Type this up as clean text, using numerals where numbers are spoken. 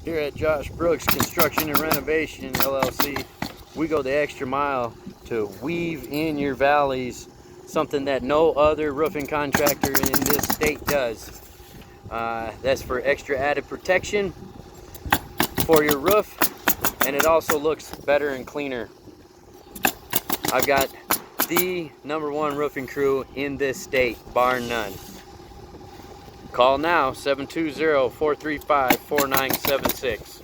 Here at Josh Brooks Construction and Renovation LLC, we go the extra mile to weave in your valleys, something that no other roofing contractor in this state does. That's for extra added protection for your roof, and it also looks better and cleaner. I've got the #1 roofing crew in this state, bar none. Call now, 720-435-4976.